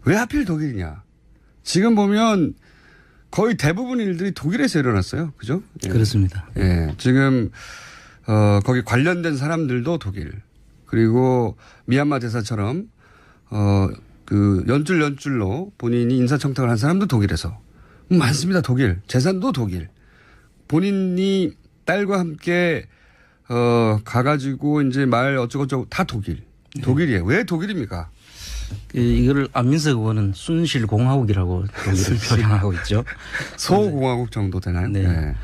왜 하필 독일이냐. 지금 보면 거의 대부분 일들이 독일에서 일어났어요. 그죠? 예. 그렇습니다. 예. 지금, 거기 관련된 사람들도 독일. 그리고 미얀마 대사처럼, 그 연줄로 본인이 인사청탁을 한 사람도 독일에서. 많습니다. 독일. 재산도 독일. 본인이 딸과 함께, 가가지고 이제 말 어쩌고저쩌고 다 독일. 독일이에요. 왜 독일입니까? 이거를 안민석 의원은 순실공화국이라고 독일을 표현하고 있죠. 소공화국 정도 되나요? 네. 네.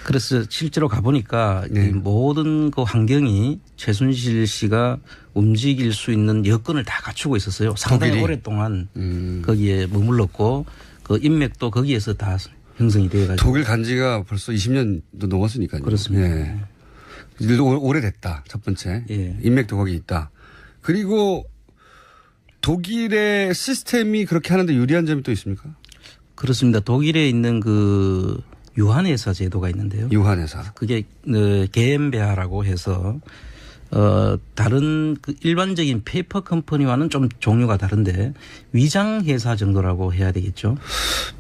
그래서 실제로 가보니까 이 모든 그 환경이 최순실 씨가 움직일 수 있는 여건을 다 갖추고 있었어요. 상당히 독일이? 오랫동안 거기에 머물렀고 그 인맥도 거기에서 다 형성이 되어가지고. 독일 간지가 벌써 20년도 넘었으니까요. 그렇습니다. 예. 일도 오래됐다. 첫 번째. 예. 인맥도 거기 있다. 그리고 독일의 시스템이 그렇게 하는데 유리한 점이 또 있습니까? 그렇습니다. 독일에 있는 그 유한회사 제도가 있는데요. 유한회사. 그게 게엠베아라고 해서 다른 그 일반적인 페이퍼 컴퍼니와는 좀 종류가 다른데 위장회사 정도라고 해야 되겠죠.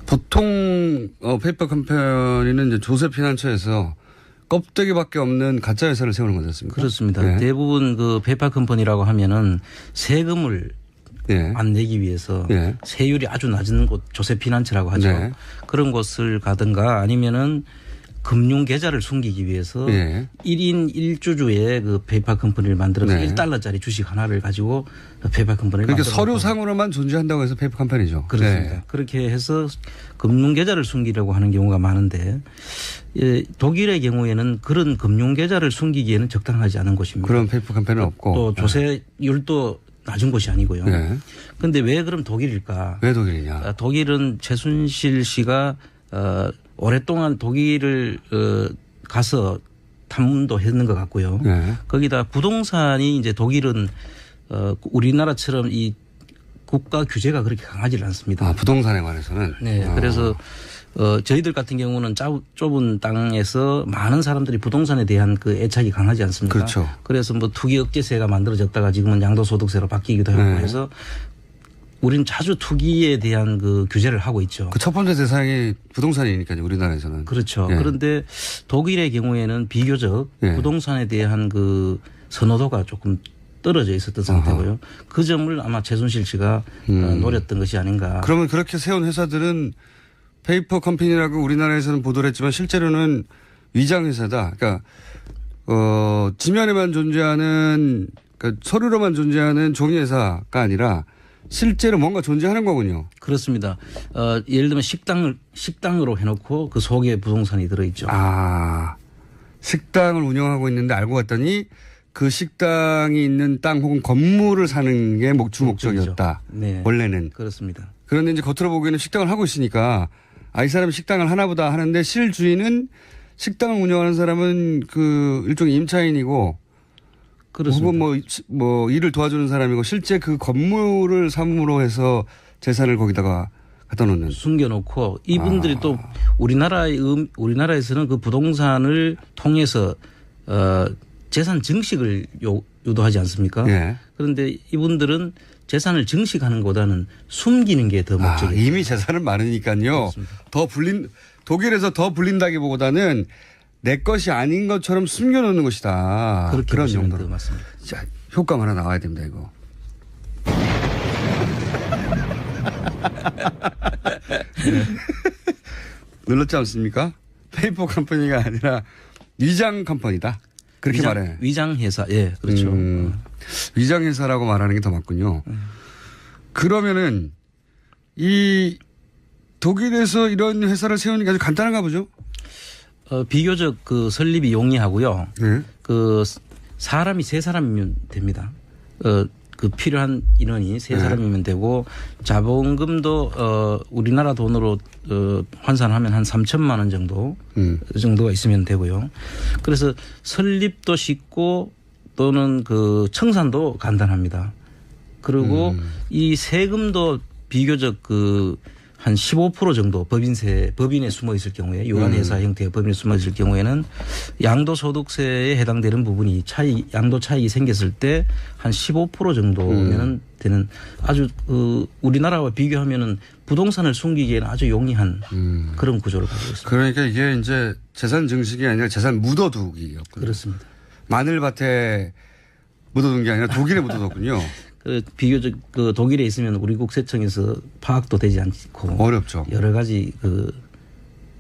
보통 페이퍼 컴퍼니는 이제 조세 피난처에서 껍데기밖에 없는 가짜 회사를 세우는 거지 않습니까? 그렇습니다. 네. 대부분 그 페이퍼 컴퍼니라고 하면은 세금을 네. 안 내기 위해서 네. 세율이 아주 낮은 곳 조세 피난처라고 하죠. 네. 그런 곳을 가든가 아니면은 금융 계좌를 숨기기 위해서 네. 1인 1주주의 그 페이퍼 컴퍼니를 만들어서 네. $1짜리 주식 하나를 가지고 페이퍼 컴퍼니를 그러니까 만들어서 서류상으로만 존재한다고 해서 페이퍼 컴퍼니죠. 그렇습니다. 네. 그렇게 해서 금융 계좌를 숨기려고 하는 경우가 많은데 독일의 경우에는 그런 금융 계좌를 숨기기에는 적당하지 않은 곳입니다. 그런 페이퍼 컴퍼니는 없고. 또 조세율도 낮은 곳이 아니고요. 그런데 네. 왜 그럼 독일일까? 왜 독일이냐? 독일은 최순실 씨가 오랫동안 독일을 가서 탐문도 했는 것 같고요. 네. 거기다 부동산이 이제 독일은 우리나라처럼 이 국가 규제가 그렇게 강하지 않습니다. 아, 부동산에 관해서는? 네. 그래서 저희들 같은 경우는 좁은 땅에서 많은 사람들이 부동산에 대한 그 애착이 강하지 않습니까? 그렇죠. 그래서 뭐 투기 억제세가 만들어졌다가 지금은 양도소득세로 바뀌기도 하고 네. 해서 우리는 자주 투기에 대한 그 규제를 하고 있죠. 그 첫 번째 대상이 부동산이니까요, 우리나라에서는. 그렇죠. 예. 그런데 독일의 경우에는 비교적 부동산에 대한 그 선호도가 조금 떨어져 있었던 상태고요. 그 점을 아마 최순실 씨가 노렸던 것이 아닌가. 그러면 그렇게 세운 회사들은 페이퍼 컴퍼니라고 우리나라에서는 보도를 했지만 실제로는 위장회사다. 그러니까, 지면에만 존재하는, 그러니까 서류로만 존재하는 종이회사가 아니라 실제로 뭔가 존재하는 거군요. 그렇습니다. 예를 들면 식당으로 해놓고 그 속에 부동산이 들어있죠. 아, 식당을 운영하고 있는데 알고 봤더니 그 식당이 있는 땅 혹은 건물을 사는 게 주 목적이었다. 네. 원래는. 그렇습니다. 그런데 이제 겉으로 보기에는 식당을 하고 있으니까 이 사람이 식당을 하나보다 하는데 실주인은 식당을 운영하는 사람은 그 일종의 임차인이고 그렇습니다. 혹은 뭐 일을 도와주는 사람이고 실제 그 건물을 삼으로 해서 재산을 거기다가 갖다 놓는. 숨겨놓고 이분들이 또 우리나라에서는 그 부동산을 통해서 재산 증식을 유도하지 않습니까? 예. 그런데 이분들은 재산을 증식하는 것보다는 숨기는 게 더 목적이에요. 이미 재산은 많으니까요. 그렇습니다. 독일에서 더 불린다기보다는 내 것이 아닌 것처럼 숨겨놓는 것이다. 그렇게 그런 보시면 정도로. 맞습니다. 자, 효과가 하나 나와야 됩니다, 이거. 눌렀지 않습니까? 페이퍼 컴퍼니가 아니라 위장 컴퍼니다. 그렇게 말해. 위장회사. 예, 그렇죠. 위장회사라고 말하는 게 더 맞군요. 그러면은 이 독일에서 이런 회사를 세우는 게 아주 간단한가 보죠? 비교적 그 설립이 용이하고요. 네. 그 사람이 3사람이면 됩니다. 그 필요한 인원이 3사람이면 되고 자본금도 우리나라 돈으로 환산하면 한 3천만 원 정도가 있으면 되고요. 그래서 설립도 쉽고 또는 그 청산도 간단합니다. 그리고 이 세금도 비교적 그 한 15% 정도 법인에 숨어 있을 경우에 유한회사 형태의 법인에 숨어 있을 경우에는 양도소득세에 해당되는 부분이 양도 차익이 생겼을 때 한 15% 정도면은 되는 아주 우리나라와 비교하면은 부동산을 숨기기에는 아주 용이한 그런 구조를 가지고 있습니다. 그러니까 이게 이제 재산 증식이 아니라 재산 묻어두기였군요. 그렇습니다. 마늘밭에 묻어둔 게 아니라 독일에 묻어뒀군요. 비교적 독일에 있으면 우리 국세청에서 파악도 되지 않고 어렵죠. 여러 가지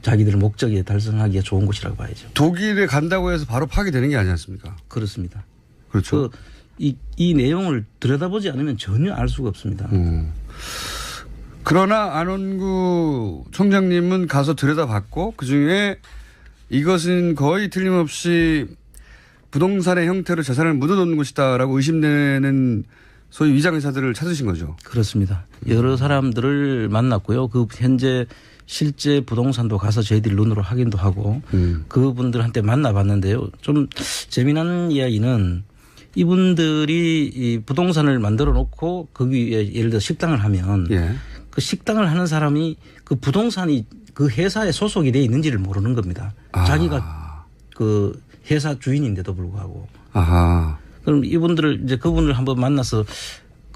자기들 목적에 달성하기가 좋은 곳이라고 봐야죠. 독일에 간다고 해서 바로 파기되는 게 아니지 않습니까? 그렇습니다. 그렇죠. 이 내용을 들여다보지 않으면 전혀 알 수가 없습니다. 그러나 안원구 총장님은 가서 들여다봤고 그중에 이것은 거의 틀림없이 부동산의 형태로 재산을 묻어놓는 곳이다라고 의심되는 소위 위장회사들을 찾으신 거죠. 그렇습니다. 여러 사람들을 만났고요. 현재 실제 부동산도 가서 저희들이 눈으로 확인도 하고 그분들한테 만나봤는데요. 좀 재미난 이야기는 이분들이 이 부동산을 만들어 놓고 거기에 예를 들어 식당을 하면 그 식당을 하는 사람이 그 부동산이 그 회사에 소속이 돼 있는지를 모르는 겁니다. 자기가 그 회사 주인인데도 불구하고. 그럼 이분들을 이제 그분을 한번 만나서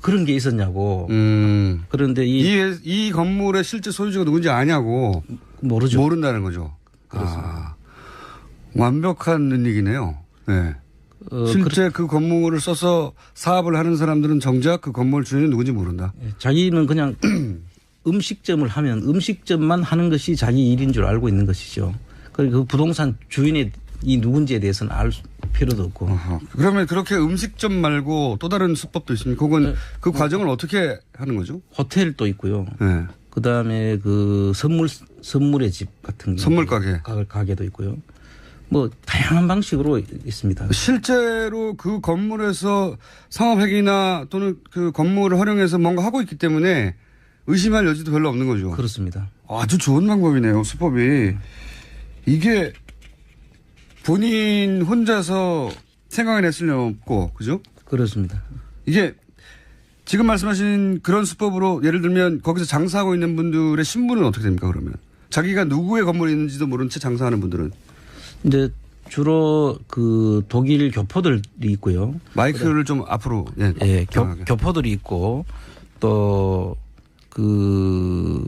그런 게 있었냐고. 그런데 이 건물의 실제 소유주가 누군지 아냐고. 모르죠. 모른다는 거죠. 그렇습니다. 완벽한 얘기네요. 네. 실제 그 건물을 써서 사업을 하는 사람들은 정작 그 건물 주인은 누군지 모른다. 자기는 그냥 음식점을 하면 음식점만 하는 것이 자기 일인 줄 알고 있는 것이죠. 그리고 그 부동산 주인이 누군지에 대해서는 알 필요도 없고. 그러면 그렇게 음식점 말고 또 다른 수법도 있습니까? 그건 그 과정을 어떻게 하는 거죠? 호텔도 있고요. 네. 그다음에 그 선물의 집 같은 게 선물 가게도 있고요. 뭐 다양한 방식으로 있습니다. 실제로 그 건물에서 상업행위나 또는 그 건물을 활용해서 뭔가 하고 있기 때문에 의심할 여지도 별로 없는 거죠. 그렇습니다. 아주 좋은 방법이네요. 수법이. 이게 본인 혼자서 생각해냈을 리 없고 그죠? 그렇습니다. 이게 지금 말씀하신 그런 수법으로 예를 들면 거기서 장사하고 있는 분들의 신분은 어떻게 됩니까 그러면? 자기가 누구의 건물이 있는지도 모른 채 장사하는 분들은? 이제 주로 그 독일 교포들이 있고요. 마이크를 좀 앞으로. 예, 교포들이 있고 또 그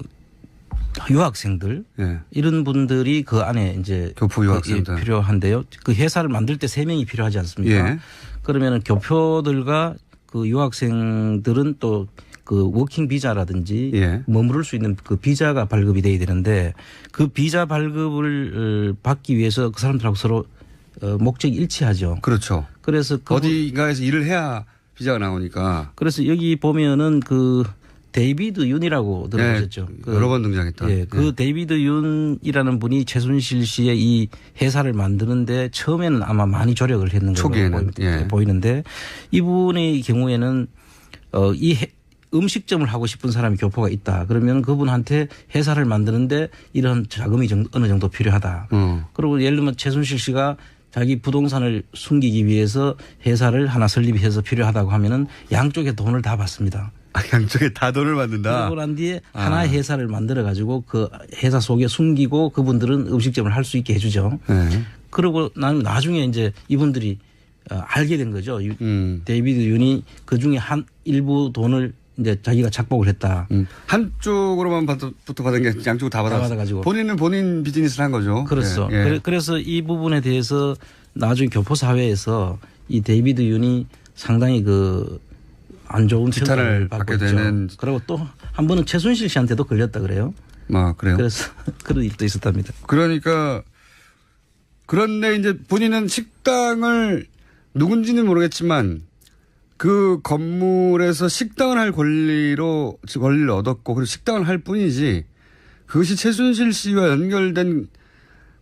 유학생들 이런 분들이 그 안에 이제 교포 유학생들 필요한데요. 그 회사를 만들 때 3명이 필요하지 않습니까? 그러면 교포들과 그 유학생들은 또 그 워킹 비자라든지 머무를 수 있는 그 비자가 발급이 돼야 되는데 그 비자 발급을 받기 위해서 그 사람들하고 서로 목적이 일치하죠. 그렇죠. 그래서 어디가에서 일을 해야 비자가 나오니까. 그래서 여기 보면은 그 데이비드 윤이라고 들어보셨죠? 여러 번 등장했다. 그 데이비드 윤이라는 분이 최순실 씨의 이 회사를 만드는데 처음에는 아마 많이 조력을 했는 걸로 보이는데 이분의 경우에는 음식점을 하고 싶은 사람이 교포가 있다. 그러면 그분한테 회사를 만드는데 이런 자금이 어느 정도 필요하다. 그리고 예를 들면 최순실 씨가 자기 부동산을 숨기기 위해서 회사를 하나 설립해서 필요하다고 하면은 양쪽에 돈을 다 받습니다. 양쪽에 다 돈을 받는다. 그러고 난 뒤에 하나의 회사를 만들어 가지고 그 회사 속에 숨기고 그분들은 음식점을 할 수 있게 해주죠. 그리고 나중에 이제 이분들이 알게 된 거죠. 데이비드 윤이 그 중에 일부 돈을 이제 자기가 착복을 했다. 한쪽으로만부터 받은 게 양쪽으로 다 받아가지고 본인은 본인 비즈니스를 한 거죠. 그렇죠. 그래서 이 부분에 대해서 나중에 교포 사회에서 이 데이비드 윤이 상당히 안 좋은 지탄을 받게 되는. 그리고 또 한 번은 최순실 씨한테도 걸렸다 그래요. 그래요? 그래서 그런 일도 있었답니다. 그러니까 그런데 이제 본인은 식당을 누군지는 모르겠지만 그 건물에서 식당을 할 권리를 얻었고 그리고 식당을 할 뿐이지 그것이 최순실 씨와 연결된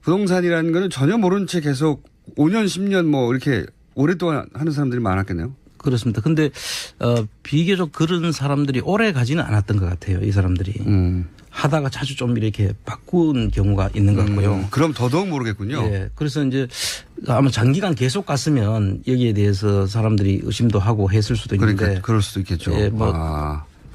부동산이라는 거는 전혀 모른 채 계속 5년 10년 뭐 이렇게 오랫동안 하는 사람들이 많았겠네요. 그렇습니다. 근데 비교적 그런 사람들이 오래 가지는 않았던 것 같아요. 이 사람들이. 하다가 자주 좀 이렇게 바꾼 경우가 있는 것 같고요. 그럼 더더욱 모르겠군요. 네. 그래서 이제 아마 장기간 계속 갔으면 여기에 대해서 사람들이 의심도 하고 했을 수도 있는데. 그러니까 그럴 수도 있겠죠.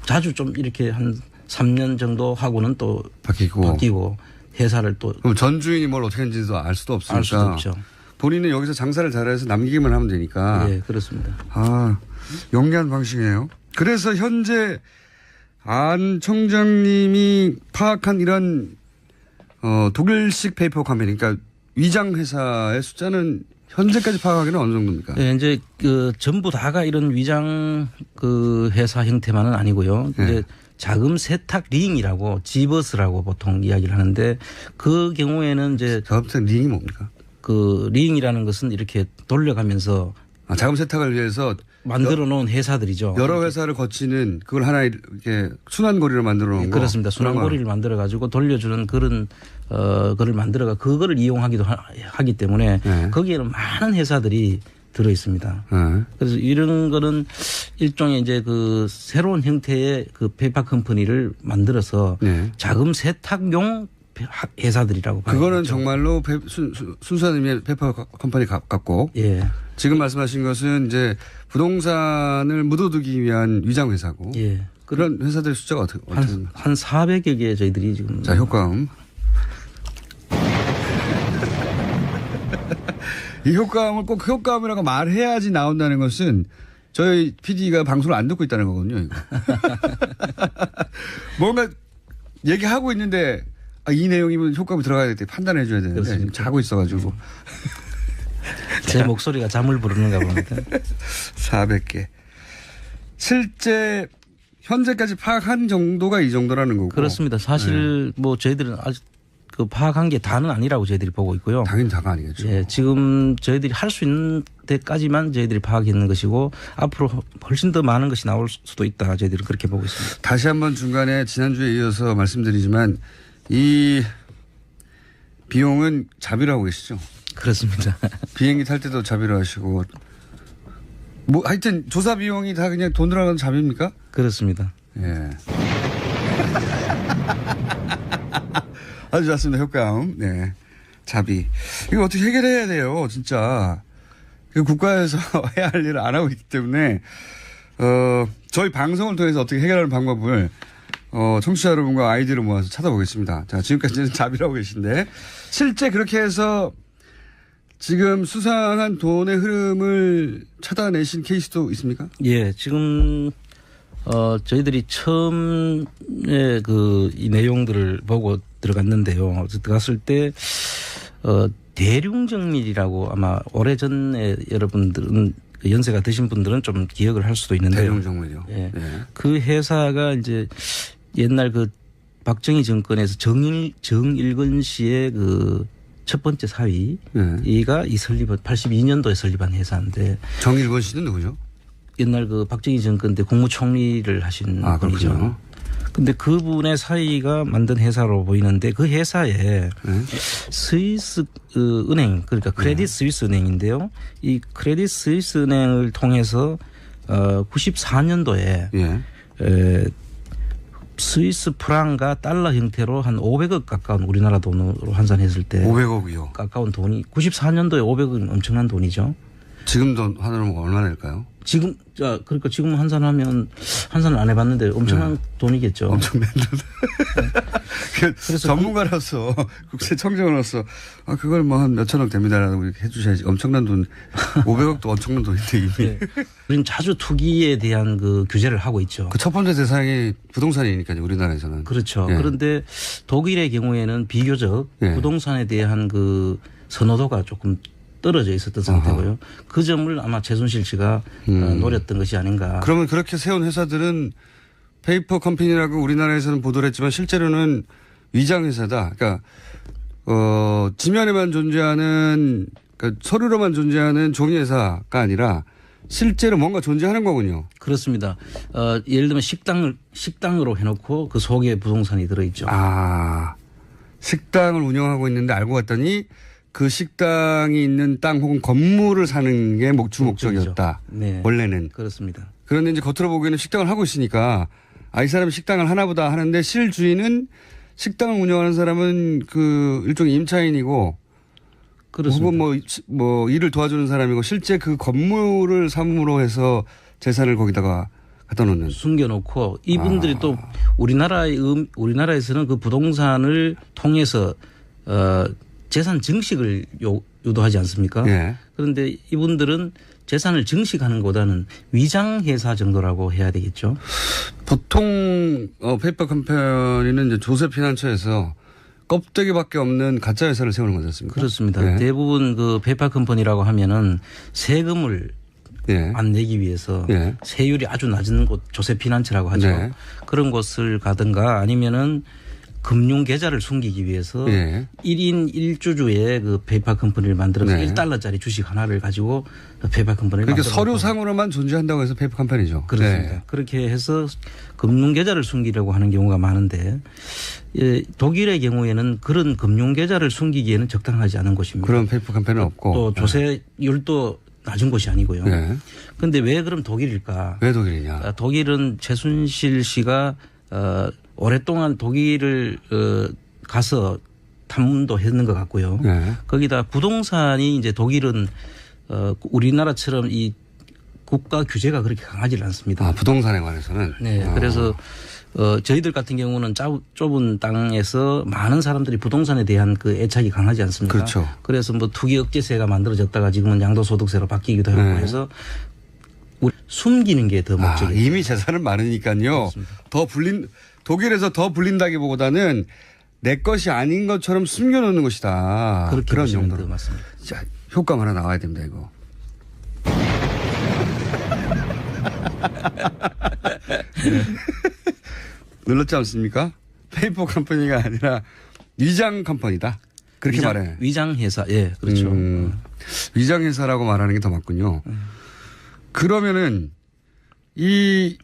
자주 좀 이렇게 한 3년 정도 하고는 또 바뀌고 회사를 또. 그럼 전 주인이 뭘 어떻게 했는지도 알 수도 없으니까. 알 수도 없죠. 본인은 여기서 장사를 잘해서 남기기만 하면 되니까. 네, 그렇습니다. 아, 영리한 방식이네요. 그래서 현재 안 총장님이 파악한 이런 독일식 페이퍼 컴퍼니, 그러니까 위장 회사의 숫자는 현재까지 파악하기는 어느 정도입니까? 네, 이제 전부 다가 이런 위장 회사 형태만은 아니고요. 네. 이제 자금 세탁 링이라고 지버스라고 보통 이야기를 하는데 그 경우에는 이제 자금 링이 뭡니까? 그 링이라는 것은 이렇게 돌려가면서 자금 세탁을 위해서 만들어 놓은 회사들이죠. 여러 회사를 거치는 그걸 하나 이렇게 순환고리로 만들어 놓은 거. 그렇습니다. 순환고리를 만들어 가지고 돌려주는 그런 거를 만들어가 그거를 이용하기도 하기 때문에 네. 거기에는 많은 회사들이 들어 있습니다. 네. 그래서 이런 거는 일종의 이제 그 새로운 형태의 그 페이퍼 컴퍼니를 만들어서 네. 자금 세탁용 회사들이라고 봐요. 그거는 정말로 순수한 의미의 페이퍼 컴퍼니 같고. 예. 지금 말씀하신 것은 이제 부동산을 묻어두기 위한 위장 회사고. 예. 그런 회사들 숫자가 어떻게 한 400여 개 저희들이 지금. 자, 효과음. 이 효과음을 꼭 효과음이라고 말해야지 나온다는 것은 저희 PD가 방송을 안 듣고 있다는 거거든요. 이거. 뭔가 얘기하고 있는데 이 내용이면 효과음이 들어가야 돼 판단해 줘야 되는데 지금 자고 있어가지고. 제 목소리가 잠을 부르는가 봅니다. 400개. 실제 현재까지 파악한 정도가 이 정도라는 거고. 그렇습니다. 사실 뭐 저희들은 아직 그 파악한 게 다는 아니라고 저희들이 보고 있고요. 당연히 다가 아니겠죠. 예, 지금 저희들이 할 수 있는 데까지만 저희들이 파악했는 것이고 앞으로 훨씬 더 많은 것이 나올 수도 있다. 저희들은 그렇게 보고 있습니다. 다시 한번 중간에 지난주에 이어서 말씀드리지만 이 비용은 자비로 하고 계시죠? 그렇습니다. 비행기 탈 때도 자비로 하시고 뭐 하여튼 조사 비용이 다 그냥 돈 들어가는 자비입니까? 그렇습니다. 예. 아주 좋습니다. 효과음. 네. 자비. 이거 어떻게 해결해야 돼요. 진짜. 국가에서 해야 할 일을 안 하고 있기 때문에 저희 방송을 통해서 어떻게 해결하는 방법을 청취자 여러분과 아이디어를 모아서 찾아보겠습니다. 자, 지금까지는 자비라고 계신데 실제 그렇게 해서 지금 수상한 돈의 흐름을 찾아내신 케이스도 있습니까? 예, 지금 저희들이 처음에 이 내용들을 보고 들어갔는데요. 들어갔을 때 대륙정밀이라고 아마 오래전에 여러분들은 연세가 드신 분들은 좀 기억을 할 수도 있는데요. 대륙정밀이요. 예. 네. 그 회사가 이제 옛날 그 박정희 정권에서 정일근 씨의 그 첫 번째 사위가 이 설립한 82년도에 설립한 회사인데 정일권 씨는 누구죠? 옛날 그 박정희 정권 때 국무총리를 하신 분이죠. 그렇군요. 근데 그분의 사이가 만든 회사로 보이는데 그 회사에 스위스 은행 그러니까 크레딧 스위스 은행인데요. 이 크레딧 스위스 은행을 통해서 94년도에 스위스 프랑과 달러 형태로 한 500억 가까운 우리나라 돈으로 환산했을 때 500억이요. 가까운 돈이 94년도에 500억은 엄청난 돈이죠. 지금 돈 환율은 얼마나 될까요? 지금 그러니까 지금 환산하면 환산을 안 해봤는데 엄청난 돈이겠죠. 엄청난 돈. 그래서 전문가로서 국세청장으로서 그걸 뭐 한 몇천억 됩니다라고 이렇게 해주셔야지. 엄청난 돈 500억도 엄청난 돈인데 이미. 네. 우리는 자주 투기에 대한 그 규제를 하고 있죠. 그 첫 번째 대상이 부동산이니까요. 우리나라에서는. 그렇죠. 예. 그런데 독일의 경우에는 비교적 부동산에 대한 그 선호도가 조금 떨어져 있었던 상태고요. 그 점을 아마 최순실 씨가 노렸던 것이 아닌가. 그러면 그렇게 세운 회사들은 페이퍼 컴퍼니라고 우리나라에서는 보도를 했지만 실제로는 위장 회사다. 그러니까 지면에만 존재하는 그러니까 서류로만 존재하는 종이 회사가 아니라 실제로 뭔가 존재하는 거군요. 그렇습니다. 예를 들면 식당으로 해놓고 그 속에 부동산이 들어있죠. 식당을 운영하고 있는데 알고 봤더니 그 식당이 있는 땅 혹은 건물을 사는 게 주 목적이었다. 네. 원래는. 그렇습니다. 그런데 이제 겉으로 보기에는 식당을 하고 있으니까 이 사람이 식당을 하나보다 하는데 실주인은 식당을 운영하는 사람은 그 일종의 임차인이고 그렇습니다. 혹은 뭐 일을 도와주는 사람이고 실제 그 건물을 삼으로 해서 재산을 거기다가 갖다 놓는. 숨겨놓고 이분들이 또 우리나라에서는 그 부동산을 통해서 재산 증식을 유도하지 않습니까? 예. 그런데 이분들은 재산을 증식하는 것보다는 위장회사 정도라고 해야 되겠죠. 보통 페이퍼 컴퍼니는 이제 조세피난처에서 껍데기밖에 없는 가짜 회사를 세우는 거지 않습니까? 그렇습니다. 예. 대부분 그 페이퍼 컴퍼니라고 하면은 세금을 예. 안 내기 위해서 예. 세율이 아주 낮은 곳 조세피난처라고 하죠. 네. 그런 곳을 가든가 아니면은 금융 계좌를 숨기기 위해서 예. 1인 1주주의 그 페이퍼 컴퍼니를 만들어서 네. 1달러짜리 주식 하나를 가지고 페이퍼 컴퍼니를 그러니까 만들어 서류상으로만 존재한다고 해서 페이퍼 컴퍼니죠. 그렇습니다. 네. 그렇게 해서 금융 계좌를 숨기려고 하는 경우가 많은데 독일의 경우에는 그런 금융 계좌를 숨기기에는 적당하지 않은 곳입니다. 그런 페이퍼 컴퍼니는 없고. 또 조세율도 낮은 곳이 아니고요. 그런데 네. 왜 그럼 독일일까? 왜 독일이냐? 독일은 최순실 씨가 오랫동안 독일을 가서 탐문도 했는 것 같고요. 네. 거기다 부동산이 이제 독일은 우리나라처럼 이 국가 규제가 그렇게 강하지 않습니다. 아, 부동산에 관해서는. 네. 그래서 저희들 같은 경우는 좁은 땅에서 많은 사람들이 부동산에 대한 그 애착이 강하지 않습니까? 그렇죠. 그래서 뭐 투기 억제세가 만들어졌다가 지금은 양도소득세로 바뀌기도 하고 네. 해서 숨기는 게 더 목적이에요. 이미 재산은 많으니까요. 독일에서 더 불린다기보다는 내 것이 아닌 것처럼 숨겨놓는 것이다. 그렇게 그런 보시면 정도로. 맞습니다. 자, 효과가 하나 나와야 됩니다, 이거. 눌렀지 않습니까? 페이퍼 컴퍼니가 아니라 위장 컴퍼니다. 그렇게 말해. 위장회사. 예, 그렇죠. 위장회사라고 말하는 게 더 맞군요. 그러면은 이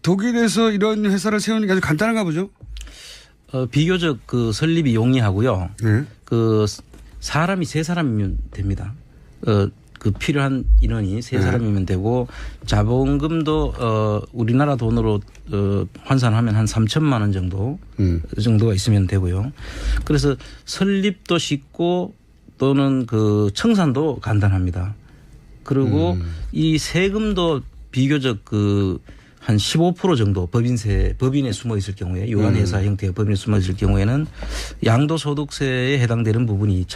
독일에서 이런 회사를 세우는 게 아주 간단한가 보죠? 비교적 그 설립이 용이하고요. 네. 그 사람이 3사람이면 됩니다. 그 필요한 인원이 3사람이면 되고 자본금도 우리나라 돈으로 환산하면 한 3천만 원 정도가 있으면 되고요. 그래서 설립도 쉽고 또는 그 청산도 간단합니다. 그리고 이 세금도 비교적 한 15% 정도 법인에 숨어 있을 경우에 유한회사 형태의 법인에 숨어 있을 경우에는 양도소득세에 해당되는 부분이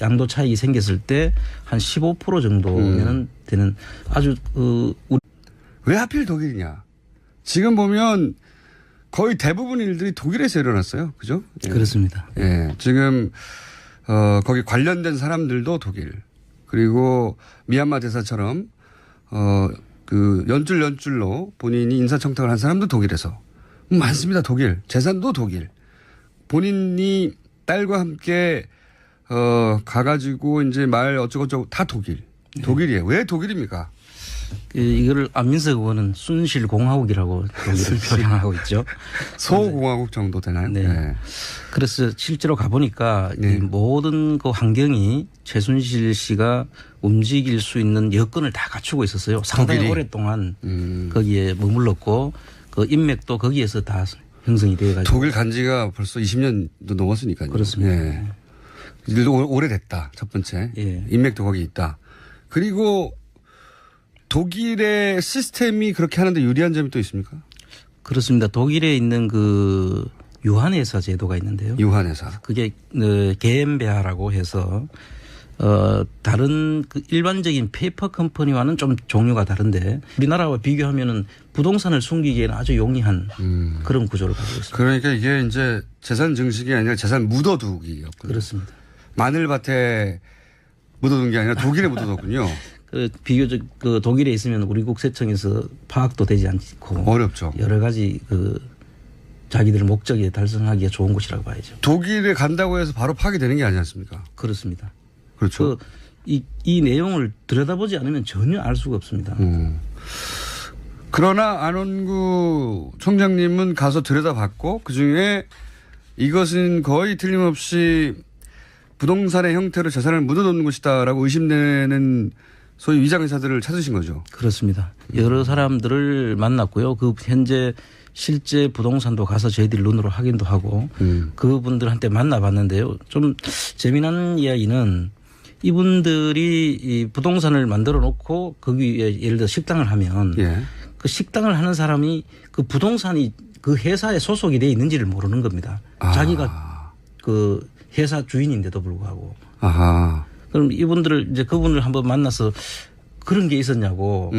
양도 차익이 생겼을 때 한 15% 정도면 되는 아주 왜 하필 독일이냐? 지금 보면 거의 대부분 일들이 독일에서 일어났어요. 그죠? 예. 그렇습니다. 예. 지금 거기 관련된 사람들도 독일. 그리고 미얀마 대사처럼 그 연줄로 본인이 인사청탁을 한 사람도 독일에서 많습니다. 독일. 재산도 독일. 본인이 딸과 함께 가가지고 이제 말 어쩌고저쩌고 다 독일. 독일이에요. 왜 독일입니까? 이거를 안민석 의원은 순실공화국이라고 독일을 표현하고 있죠. 소공화국 정도 되나요? 네. 네. 그래서 실제로 가보니까 네. 이 모든 그 환경이 최순실 씨가 움직일 수 있는 여건을 다 갖추고 있었어요. 상당히 독일이? 오랫동안 거기에 머물렀고 그 인맥도 거기에서 다 형성이 되어가지고. 독일 간 지가 벌써 20년도 넘었으니까요. 그렇습니다. 네. 일도 오래됐다. 첫 번째. 예. 인맥도 거기 있다. 그리고 독일의 시스템이 그렇게 하는데 유리한 점이 또 있습니까? 그렇습니다. 독일에 있는 그 유한회사 제도가 있는데요. 유한회사. 그게 게엠베아라고 해서 다른 그 일반적인 페이퍼 컴퍼니와는 좀 종류가 다른데 우리나라와 비교하면은 부동산을 숨기기에는 아주 용이한 그런 구조를 가지고 있습니다. 그러니까 이게 이제 재산 증식이 아니라 재산 묻어두기였군요. 그렇습니다. 마늘밭에 묻어둔 게 아니라 독일에 묻어뒀군요. 그 비교적 그 독일에 있으면 우리 국세청에서 파악도 되지 않고 어렵죠. 여러 가지 그 자기들 목적에 달성하기가 좋은 곳이라고 봐야죠. 독일에 간다고 해서 바로 파악이 되는 게 아니지 않습니까? 그렇습니다. 그렇죠. 이 내용을 들여다보지 않으면 전혀 알 수가 없습니다. 그러나 안원구 총장님은 가서 들여다봤고 그중에 이것은 거의 틀림없이 부동산의 형태로 재산을 묻어놓는 것이다라고 의심되는 소위 위장회사들을 찾으신 거죠. 그렇습니다. 여러 사람들을 만났고요. 그 현재 실제 부동산도 가서 저희들이 눈으로 확인도 하고 그분들한테 만나봤는데요. 좀 재미난 이야기는 이분들이 이 부동산을 만들어 놓고 거기에 예를 들어 식당을 하면 예. 그 식당을 하는 사람이 그 부동산이 그 회사에 소속이 돼 있는지를 모르는 겁니다. 자기가 그 회사 주인인데도 불구하고. 아하. 그럼 이분들을 이제 그분을 한번 만나서 그런 게 있었냐고.